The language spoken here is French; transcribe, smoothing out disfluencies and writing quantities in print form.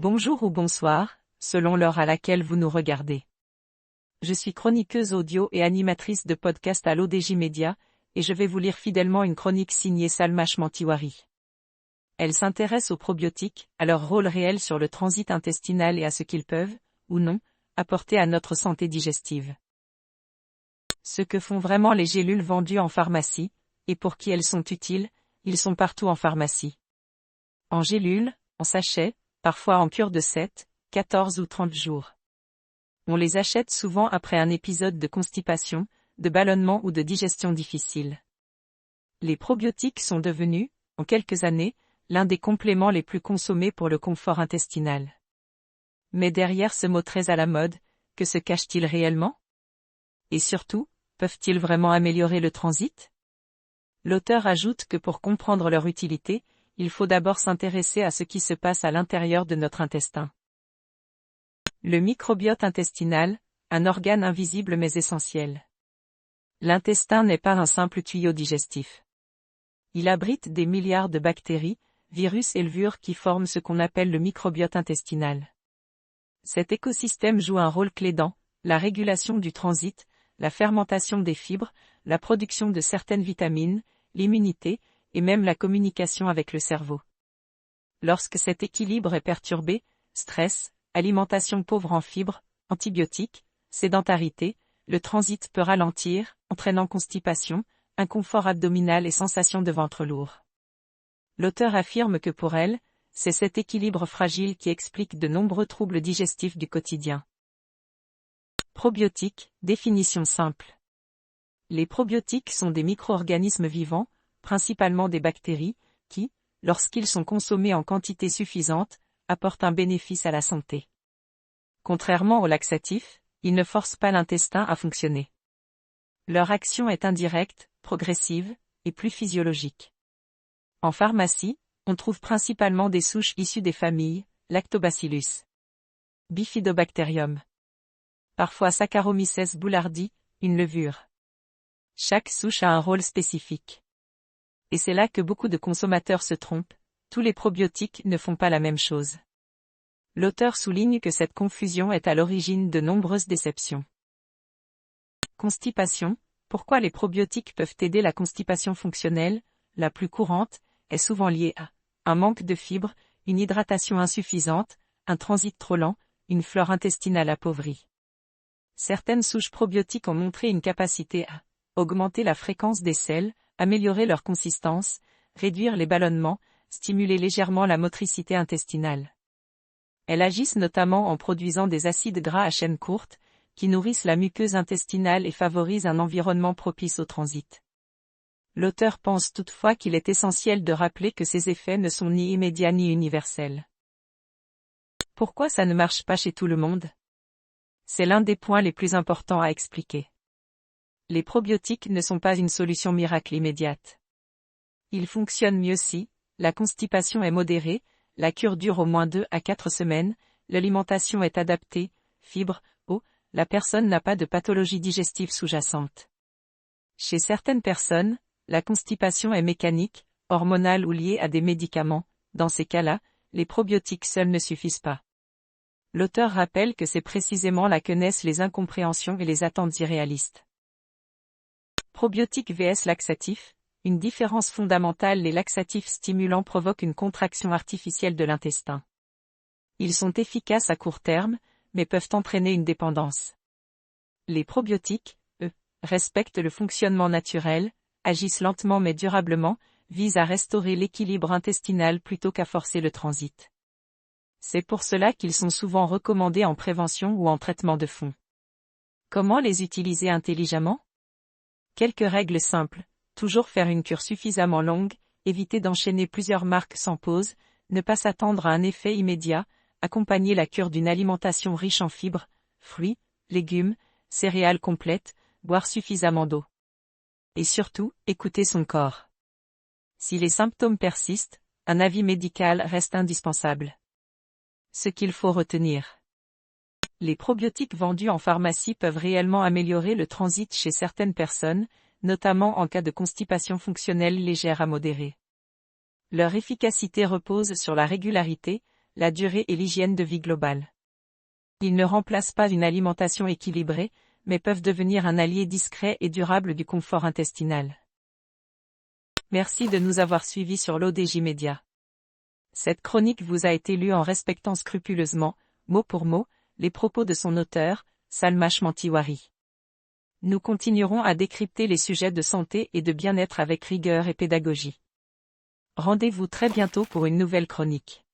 Bonjour ou bonsoir, selon l'heure à laquelle vous nous regardez. Je suis chroniqueuse audio et animatrice de podcast à l'ODJ Média, et je vais vous lire fidèlement une chronique signée Salma Chmantiwari. Elle s'intéresse aux probiotiques, à leur rôle réel sur le transit intestinal et à ce qu'ils peuvent, ou non, apporter à notre santé digestive. Ce que font vraiment les gélules vendues en pharmacie, et pour qui elles sont utiles, ils sont partout en pharmacie. En gélules, en sachets, parfois en cure de 7, 14 ou 30 jours. On les achète souvent après un épisode de constipation, de ballonnement ou de digestion difficile. Les probiotiques sont devenus, en quelques années, l'un des compléments les plus consommés pour le confort intestinal. Mais derrière ce mot très à la mode, que se cache-t-il réellement? Et surtout, peuvent-ils vraiment améliorer le transit? L'auteur ajoute que pour comprendre leur utilité, il faut d'abord s'intéresser à ce qui se passe à l'intérieur de notre intestin. Le microbiote intestinal, un organe invisible mais essentiel. L'intestin n'est pas un simple tuyau digestif. Il abrite des milliards de bactéries, virus et levures qui forment ce qu'on appelle le microbiote intestinal. Cet écosystème joue un rôle clé dans la régulation du transit, la fermentation des fibres, la production de certaines vitamines, l'immunité, et même la communication avec le cerveau. Lorsque cet équilibre est perturbé, stress, alimentation pauvre en fibres, antibiotiques, sédentarité, le transit peut ralentir, entraînant constipation, inconfort abdominal et sensation de ventre lourd. L'auteur affirme que pour elle, c'est cet équilibre fragile qui explique de nombreux troubles digestifs du quotidien. Probiotiques, définition simple. Les probiotiques sont des micro-organismes vivants, principalement des bactéries, qui, lorsqu'ils sont consommés en quantité suffisante, apportent un bénéfice à la santé. Contrairement aux laxatifs, ils ne forcent pas l'intestin à fonctionner. Leur action est indirecte, progressive, et plus physiologique. En pharmacie, on trouve principalement des souches issues des familles, Lactobacillus, Bifidobacterium. Parfois Saccharomyces boulardii, une levure. Chaque souche a un rôle spécifique. Et c'est là que beaucoup de consommateurs se trompent, tous les probiotiques ne font pas la même chose. L'auteur souligne que cette confusion est à l'origine de nombreuses déceptions. Constipation, pourquoi les probiotiques peuvent aider la constipation fonctionnelle, la plus courante, est souvent liée à un manque de fibres, une hydratation insuffisante, un transit trop lent, une flore intestinale appauvrie. Certaines souches probiotiques ont montré une capacité à augmenter la fréquence des selles, améliorer leur consistance, réduire les ballonnements, stimuler légèrement la motricité intestinale. Elles agissent notamment en produisant des acides gras à chaîne courte, qui nourrissent la muqueuse intestinale et favorisent un environnement propice au transit. L'auteur pense toutefois qu'il est essentiel de rappeler que ces effets ne sont ni immédiats ni universels. Pourquoi ça ne marche pas chez tout le monde? C'est l'un des points les plus importants à expliquer. Les probiotiques ne sont pas une solution miracle immédiate. Ils fonctionnent mieux si la constipation est modérée, la cure dure au moins 2 à 4 semaines, l'alimentation est adaptée, fibres, eau, la personne n'a pas de pathologie digestive sous-jacente. Chez certaines personnes, la constipation est mécanique, hormonale ou liée à des médicaments, dans ces cas-là, les probiotiques seuls ne suffisent pas. L'auteur rappelle que c'est précisément là que naissent les incompréhensions et les attentes irréalistes. Probiotiques vs laxatifs, une différence fondamentale: les laxatifs stimulants provoquent une contraction artificielle de l'intestin. Ils sont efficaces à court terme, mais peuvent entraîner une dépendance. Les probiotiques, eux, respectent le fonctionnement naturel, agissent lentement mais durablement, visent à restaurer l'équilibre intestinal plutôt qu'à forcer le transit. C'est pour cela qu'ils sont souvent recommandés en prévention ou en traitement de fond. Comment les utiliser intelligemment? Quelques règles simples: toujours faire une cure suffisamment longue, éviter d'enchaîner plusieurs marques sans pause, ne pas s'attendre à un effet immédiat, accompagner la cure d'une alimentation riche en fibres, fruits, légumes, céréales complètes, boire suffisamment d'eau. Et surtout, écouter son corps. Si les symptômes persistent, un avis médical reste indispensable. Ce qu'il faut retenir. Les probiotiques vendus en pharmacie peuvent réellement améliorer le transit chez certaines personnes, notamment en cas de constipation fonctionnelle légère à modérée. Leur efficacité repose sur la régularité, la durée et l'hygiène de vie globale. Ils ne remplacent pas une alimentation équilibrée, mais peuvent devenir un allié discret et durable du confort intestinal. Merci de nous avoir suivis sur l'ODJ Média. Cette chronique vous a été lue en respectant scrupuleusement, mot pour mot, les propos de son auteur, Salma Chmantiwari. Nous continuerons à décrypter les sujets de santé et de bien-être avec rigueur et pédagogie. Rendez-vous très bientôt pour une nouvelle chronique.